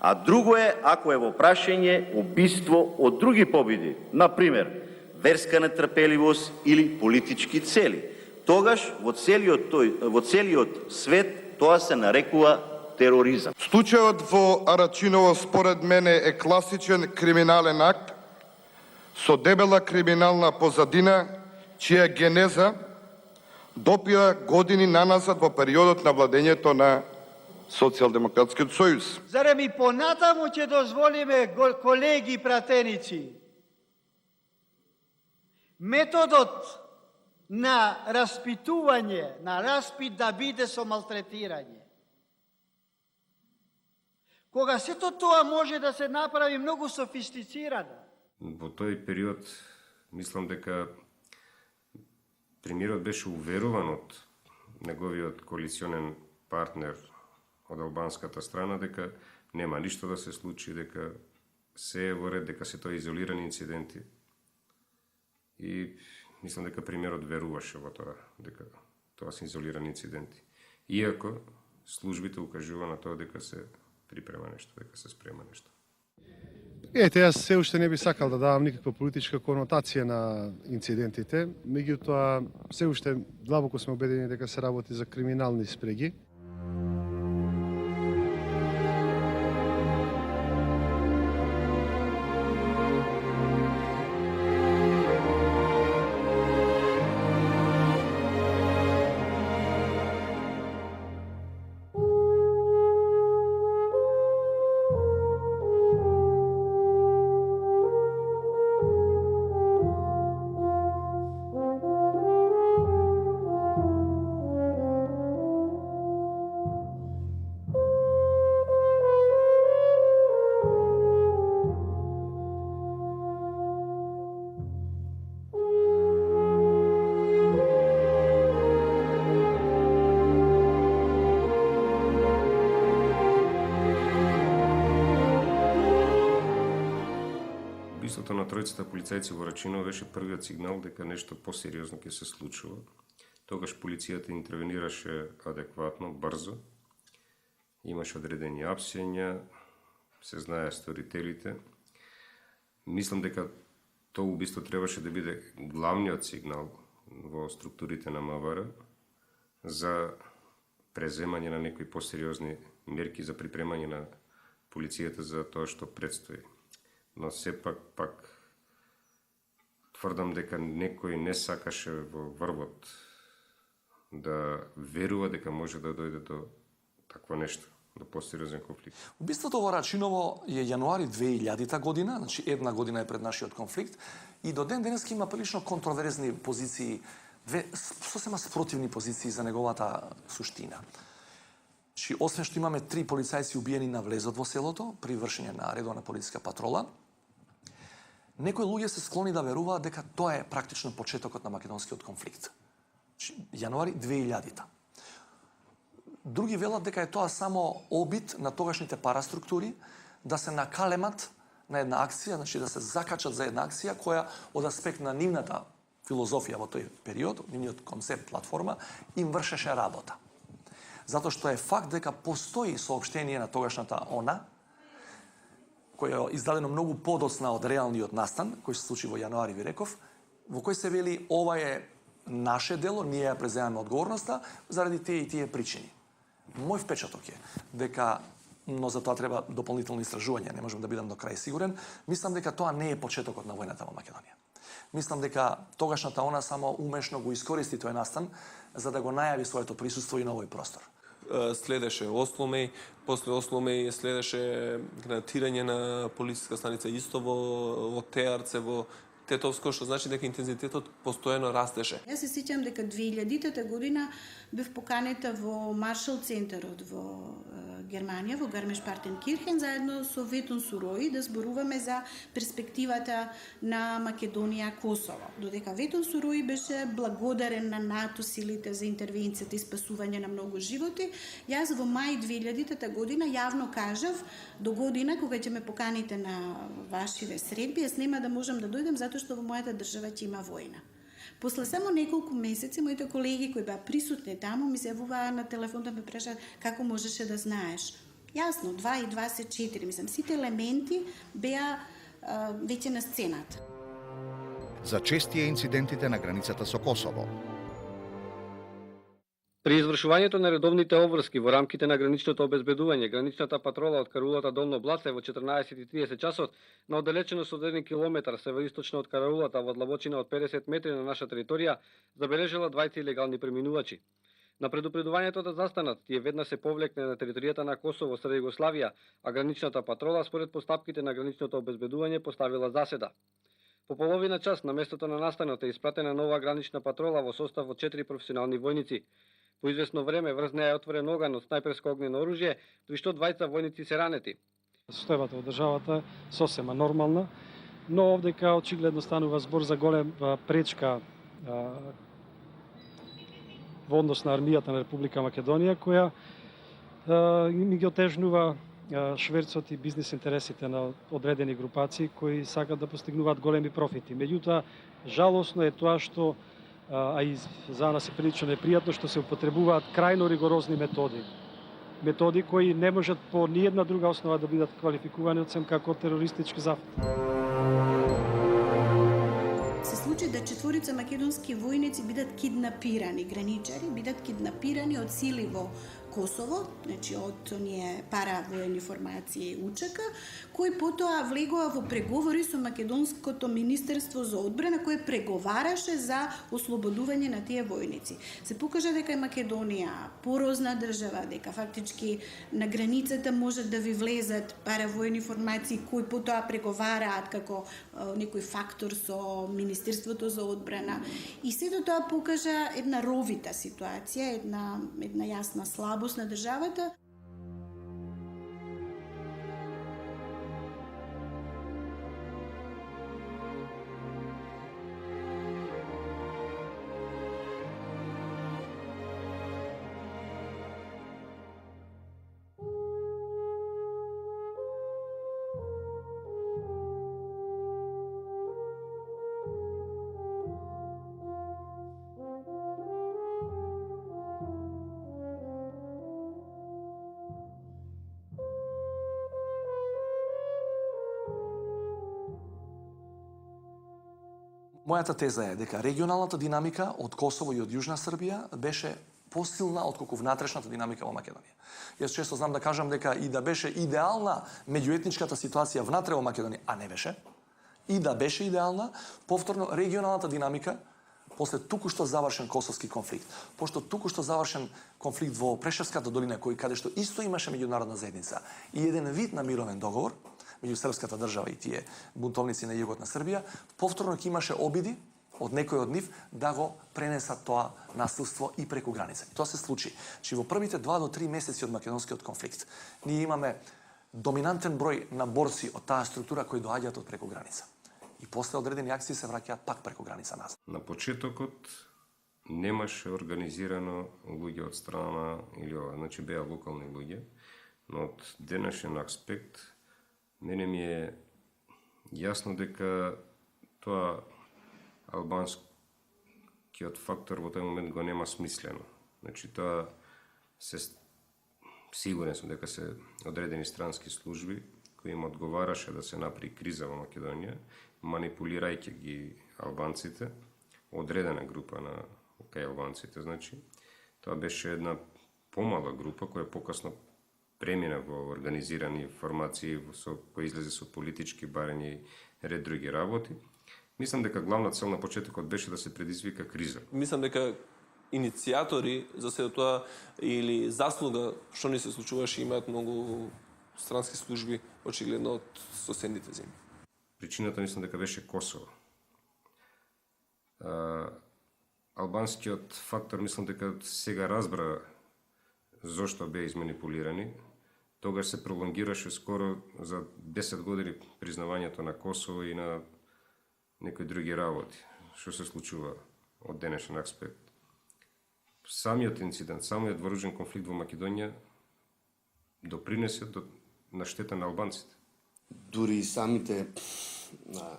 [SPEAKER 13] а друго е ако е во прашање убиство од други победи, например, верска нетрпеливост или политички цели. Тогаш во целиот свет тоа се нарекува тероризам.
[SPEAKER 22] Случајот во Арачиново според мене е класичен криминален акт со дебела криминална позадина, чија генеза допира години наназад во периодот на владењето на Социјалдемократскиот сојуз.
[SPEAKER 26] Зарем и понатаму ќе дозволиме, колеги и пратеници, методот на распитување, на распит да биде со малтретирање? кога сето тоа може да се направи многу софистицирано.
[SPEAKER 8] Во тој период, мислам дека премиерот беше уверуван од неговиот коалиционен партнер од албанската страна дека нема ништо да се случи, дека се е во ред, дека се тоа изолирани инциденти. И мислам дека премиерот веруваше во тоа, дека тоа се изолирани инциденти. Иако службите укажува на тоа дека се припрема нешто, дека се спрема нешто.
[SPEAKER 5] Ете, јас се уште не би сакал да давам никаква политичка конотација на инцидентите, меѓутоа се уште длабоко сме убедени дека се работи за криминални спреги.
[SPEAKER 8] Убиството на тројцата полицајци во Рачиново беше првиот сигнал дека нешто посериозно ќе се случува. Тогаш полицијата интервенираше адекватно, брзо. Имаше одредени апсења, се знае сторителите. Мислам дека тоа убиство требаше да биде главниот сигнал во структурите на МВР за преземање на некои посериозни мерки за припремање на полицијата за тоа што предстои. Но сепак тврдам дека некој не сакаше во врвот да верува дека може да дојде до такво нешто, до посериозен конфликт.
[SPEAKER 10] Убиството во Рачиново е јануари 2000 година, значи една година е пред нашиот конфликт, и до ден денеска има прилично контроверзни позиции, две сосема спротивни позиции за неговата суштина. Значи, освен што имаме 3 полицајци убиени на влезот во селото при вршење на редовна полициска патрола, некои луѓе се склони да веруваат дека тоа е практично почетокот на македонскиот конфликт. Јануари 2000-та. Други велат дека е тоа само обид на тогашните параструктури да се накалемат на една акција, значи да се закачат за една акција која од аспект на нивната филозофија во тој период, нивниот концепт, платформа, им вршеше работа. Затоа што е факт дека постои соопштение на тогашната ОНА, кој е издадено многу подоцна од реалниот настан, кој се случи во јануари, ви реков, во кој се вели ова е наше дело, ние ја преземаме одговорноста заради тие и тие причини. Мој впечаток е дека, но за тоа треба дополнително истражување, не можам да бидам до крај сигурен, мислам дека тоа не е почетокот на војната во Македонија. Мислам дека тогашната ОНА само умешно го искористи тој настан за да го најави своето присуство и на овој простор.
[SPEAKER 3] Следеше Осломеј, после Осломеј следеше гранатирање на полициска станица исто во Теарце, во Тетовско, што значи дека интензитетот постојано растеше.
[SPEAKER 2] Јас се сеќам дека 2000-та година бев поканета во Маршал центарот во Германија, во Гармиш-Партенкирхен, заедно со Ветон Сурои, да зборуваме за перспективата на Македонија Косово. Додека Ветон Сурои беше благодарен на НАТО силите за интервенцијата и спасување на многу животи, јас во мај 2000-та година јавно кажав, до година кога ќе ме поканите на вашите средби, јас нема да можам да дојдем затоа што во мојата држава ќе има војна. После само неколку месеци, моите колеги кои беа присутни таму ми се јавуваа на телефон да ме прашаат како можеше да знаеш. Јасно, 2 и 2 се 4, мислам, сите елементи беа веќе на сцената.
[SPEAKER 1] За чести е инцидентите на границата со Косово.
[SPEAKER 6] При извршувањето на редовните обврски во рамките на граничното обезбедување, граничната патрола од караулата Долно Блаце во 14:30 часот на оддалеченост од 1 километар североисточно од караулата во длабочина од 50 метри на наша територија, забележала двајца илегални преминувачи. На предупредувањето да застанат, тие веднаш се повлекне на територијата на Косово среде Југославија, а граничната патрола според постапките на граничното обезбедување поставила заседа. По половина час на местото на настанот е испратена нова гранична патрола во состав од 4 професионални војници. По известно време врз неа е отворен оган од снајперско огнено оружје, при што двајца војници се ранети.
[SPEAKER 14] Состојбата во државата сосема нормална, но овдека очигледно станува збор за голема пречка во однос на армијата на Република Македонија, која ми ги отежнува шверцот и бизнис интересите на одредени групации кои сакат да постигнуваат големи профити. Меѓутоа, жалосно е тоа што, а и за нас е прилично непријатно, што се употребуваат крајно ригорозни методи. Методи кои не можат по ниедна друга основа да бидат квалификувани освен како терористички зафат.
[SPEAKER 2] Се случи да 4 македонски војници бидат киднапирани, граничари бидат киднапирани од сили во Косово, значи од оние паравоени формации УЧК, кои потоа влегоа во преговори со Македонското министерство за одбрана, кое преговараше за ослободување на тие војници. Се покажа дека е Македонија порозна држава, дека фактички на границата можат да ви влезат паравоени формации кои потоа преговараат како некој фактор со Министерството за одбрана. И сето тоа покажа една ровита ситуација, една јасна слабост на државата.
[SPEAKER 10] Мојата теза е дека регионалната динамика од Косово и од Јужна Србија беше посилна отколку внатрешната динамика во Македонија. Јас често знам да кажам дека и да беше идеална меѓуетничката ситуација внатре во Македонија, а не беше, и да беше идеална, повторно регионалната динамика после туку-што завршен косовски конфликт, пошто туку-што завршен конфликт во Прешевската долина, кој каде што исто имаше меѓународна заедница и еден вид на мировен договор меѓу српската држава и тие бунтовници на југот на Србија, повторно ќе имаше обиди од некој од нив да го пренесат тоа насилство и преку граница. И тоа се случи. Че во првите 2 до 3 месеци од македонскиот конфликт ние имаме доминантен број на борци од таа структура кои доаѓаат од преку граница. И после одредени акции се враќаат пак преку граница назад.
[SPEAKER 8] На почетокот немаше организирано луѓе од страна или ова, значи беа локални луѓе, но од денешен аспект мене ми е јасно дека тоа албанскиот фактор во тој момент го нема смислено. Значи тоа се сигурен сум дека се одредени странски служби кои им одговараше да се направи криза во Македонија, манипулирајќи ги албанците, одредена група на албанците, значи. Тоа беше една помала група која покасно премина во организирани формации кои излезе со политички барања и ред други работи. Мислам дека главна цел на почетокот беше да се предизвика криза.
[SPEAKER 3] Мислам дека иницијатори за сето тоа или заслуга што ни се случуваше имаат многу странски служби очигледно од соседните земји.
[SPEAKER 8] Причината мислам дека беше Косово. Албанскиот фактор мислам дека сега разбра зошто беа изманипулирани. Тогаш се пролонгираше скоро за 10 години признавањето на Косово и на некои други работи, што се случува од денешен аспект. Самиот инцидент, самиот вооружен конфликт во Македонија допринесе на штета на албанците.
[SPEAKER 18] Дури и самите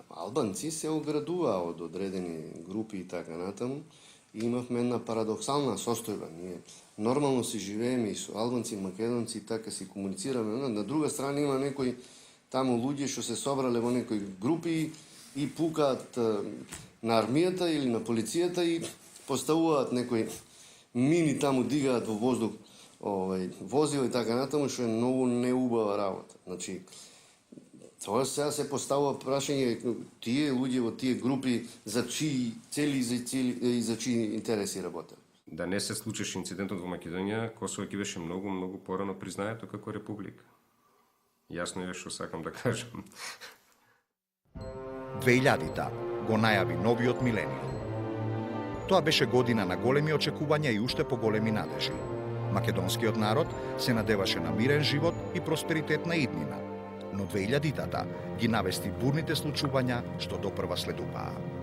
[SPEAKER 18] албанци се оградуваа од одредени групи и така натаму. И имавме една парадоксална состојба. Ние нормално си живееме и со албанци, македонци, така си комуницираме. На друга страна има некои таму луѓе што се собрале во некои групи и пукаат на армијата или на полицијата и поставуваат некои мини таму, дигаат во воздух возила и така натаму, што е многу неубава работа. Значи, тоа сега се поставува прашање тие луѓе во тие групи за чии цели и за чии интереси работат.
[SPEAKER 8] Да не се случеше инцидентот во Македонија, Косово ќе беше многу порано признаето како република. Јасно е што сакам да кажам.
[SPEAKER 1] 2000-та го најави новиот милениум. Тоа беше година на големи очекувања и уште поголеми надежи. Македонскиот народ се надеваше на мирен живот и просперитет на иднина, но 2000-тата ги навести бурните случувања што допрва следупаа.